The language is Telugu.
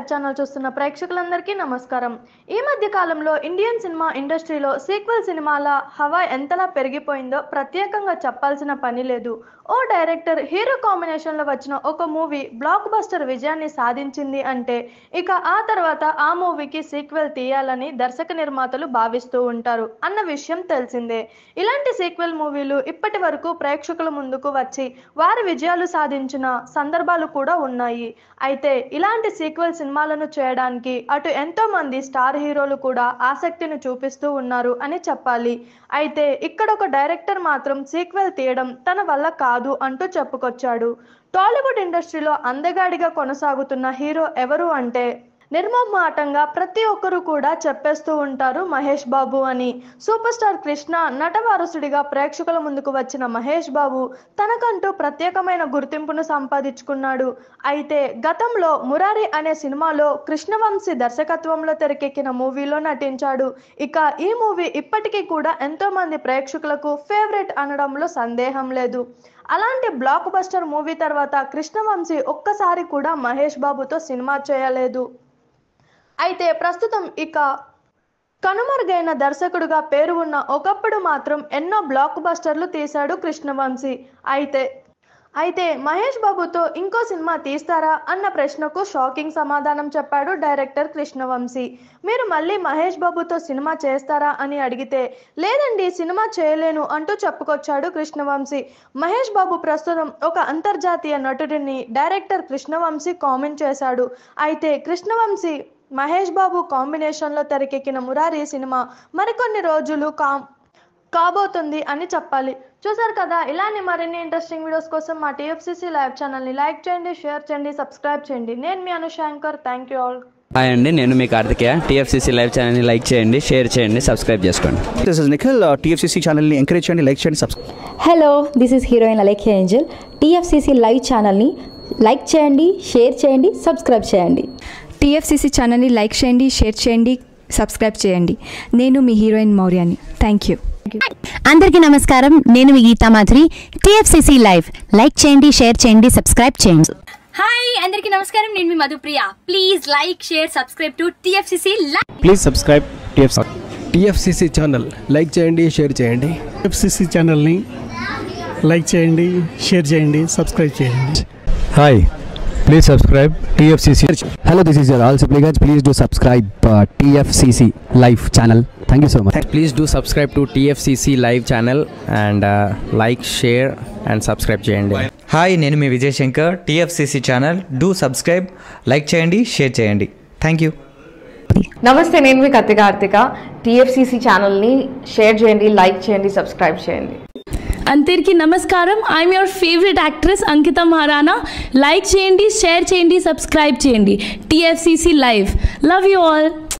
లైవ్ ఛానల్ చూస్తున్న ప్రేక్షకులందరికీ నమస్కారం. ఈ మధ్య కాలంలో ఇండియన్ సినిమా ఇండస్ట్రీలో సీక్వెల్ సినిమాల హవా ఎంతలా పెరిగిపోయిందో ప్రత్యేకంగా చెప్పాల్సిన పని లేదు. ఓ డైరెక్టర్ హీరో కాంబినేషన్లో వచ్చిన ఒక మూవీ బ్లాక్ బస్టర్ విజయాన్ని సాధించింది అంటే ఇక ఆ తర్వాత ఆ మూవీకి సీక్వెల్ తీయాలని దర్శక నిర్మాతలు భావిస్తూ ఉంటారు అన్న విషయం తెలిసిందే. ఇలాంటి సీక్వెల్ మూవీలు ఇప్పటి వరకు ప్రేక్షకుల ముందుకు వచ్చి వారి విజయాలు సాధించిన సందర్భాలు కూడా ఉన్నాయి. అయితే ఇలాంటి సీక్వెల్ సినిమాలను చేయడానికి అటు ఎంతో మంది స్టార్ హీరోలు కూడా ఆసక్తిని చూపిస్తూ ఉన్నారు అని చెప్పాలి. అయితే ఇక్కడ ఒక డైరెక్టర్ మాత్రం సీక్వెల్ తీయడం తన వల్ల కాదు అంటూ చెప్పుకొచ్చాడు. టాలీవుడ్ ఇండస్ట్రీలో అందగాడిగా కొనసాగుతున్న హీరో ఎవరు అంటే నిర్మోహమాటంగా ప్రతి ఒక్కరూ కూడా చెప్పేస్తూ ఉంటారు మహేష్ బాబు అని. సూపర్ స్టార్ కృష్ణ నటవారసుడిగా ప్రేక్షకుల ముందుకు వచ్చిన మహేష్ బాబు తనకంటూ ప్రత్యేకమైన గుర్తింపును సంపాదించుకున్నాడు. అయితే గతంలో మురారి అనే సినిమాలో కృష్ణవంశీ దర్శకత్వంలో తెరకెక్కిన మూవీలో నటించాడు. ఇక ఈ మూవీ ఇప్పటికీ కూడా ఎంతో మంది ప్రేక్షకులకు ఫేవరెట్ అనడంలో సందేహం లేదు. అలాంటి బ్లాక్ బస్టర్ మూవీ తర్వాత కృష్ణవంశీ ఒక్కసారి కూడా మహేష్ బాబుతో సినిమా చేయలేదు. అయితే ప్రస్తుతం ఇక కనుమరుగైన దర్శకుడుగా పేరు ఉన్న ఒకప్పుడు మాత్రం ఎన్నో బ్లాక్ బస్టర్లు తీశాడు కృష్ణవంశీ. అయితే మహేష్ బాబుతో ఇంకో సినిమా తీస్తారా అన్న ప్రశ్నకు షాకింగ్ సమాధానం చెప్పాడు డైరెక్టర్ కృష్ణవంశీ. మీరు మళ్ళీ మహేష్ బాబుతో సినిమా చేస్తారా అని అడిగితే లేదండి సినిమా చేయలేను అంటూ చెప్పుకొచ్చాడు కృష్ణవంశీ. మహేష్ బాబు ప్రస్తుతం ఒక అంతర్జాతీయ నటుడిని డైరెక్టర్ కృష్ణవంశీ కామెంట్ చేశాడు. అయితే కృష్ణవంశీ మహేష్ బాబు కాంబినేషన్లో తెరకెక్కిన మురారి సినిమా మరికొన్ని రోజులు కాబోతుంది అని చెప్పాలి. చూసారు కదా, ఇలానే మరిన్ని ఇంట్రెస్టింగ్ వీడియోస్ కోసం మా టీఎఫ్సీసీ లైవ్ ఛానల్ని లైక్ చేయండి, షేర్ చేయండి, సబ్స్క్రైబ్ చేయండి. నేను మీ Anushankar. Thank you all. Hi అండి, నేను మీ కార్తికేయ. టీఎఫ్సీసీ లైవ్ ఛానల్ని లైక్ చేయండి, షేర్ చేయండి, సబ్స్క్రైబ్ చేసుకోండి. This is Nikhil. టీఎఫ్సీసీ ఛానల్ని ఎంకరేజ్ చేయండి, లైక్ చేయండి, subscribe. Hello, this is heroine Alekhya Angel. TFCC live ఛానల్ని లైక్ చేయండి, షేర్ చేయండి, సబ్స్క్రైబ్ చేయండి. టీఎఫ్సీసీ ఛానల్ని లైక్ చేయండి, షేర్ చేయండి, సబ్స్క్రైబ్ చేయండి. నేను మీ హీరోయిన్ మౌర్యాని. Thank you. అందరికీ నమస్కారం, నేను మీ Geetha Madhuri. TFCC live like చేయండి, షేర్ చేయండి, సబ్స్క్రైబ్ చేయండి. హాయ్ అందరికీ నమస్కారం, నేను మీ Madhupriya. Please like, share, subscribe to TFCC live. Please subscribe TFCC channel like చేయండి, షేర్ చేయండి. టీఎఫ్సీసీ ఛానల్ని లైక్ చేయండి, షేర్ చేయండి, సబ్స్క్రైబ్ చేయండి. Hi, please subscribe TFCC. Hello, this is your all supplicants. Please do subscribe TFCC live channel. Thank you so much. Please do subscribe to TFCC live channel and like, share and subscribe చేయండి. హాయ్, నేను మీ Vijay Shankar. TFCC channel do subscribe, like చేయండి, షేర్ చేయండి. Thank you. నమస్తే, నేను మీ కార్తిక. టీఎఫ్సీసీ ఛానల్ని షేర్ చేయండి, లైక్ చేయండి, సబ్స్క్రైబ్ చేయండి. అందరికీ నమస్కారం, I'm your favourite actress Ankita Maharana. Like చేయండి, షేర్ చేయండి, సబ్స్క్రైబ్ చేయండి. TFCC live. Love you all.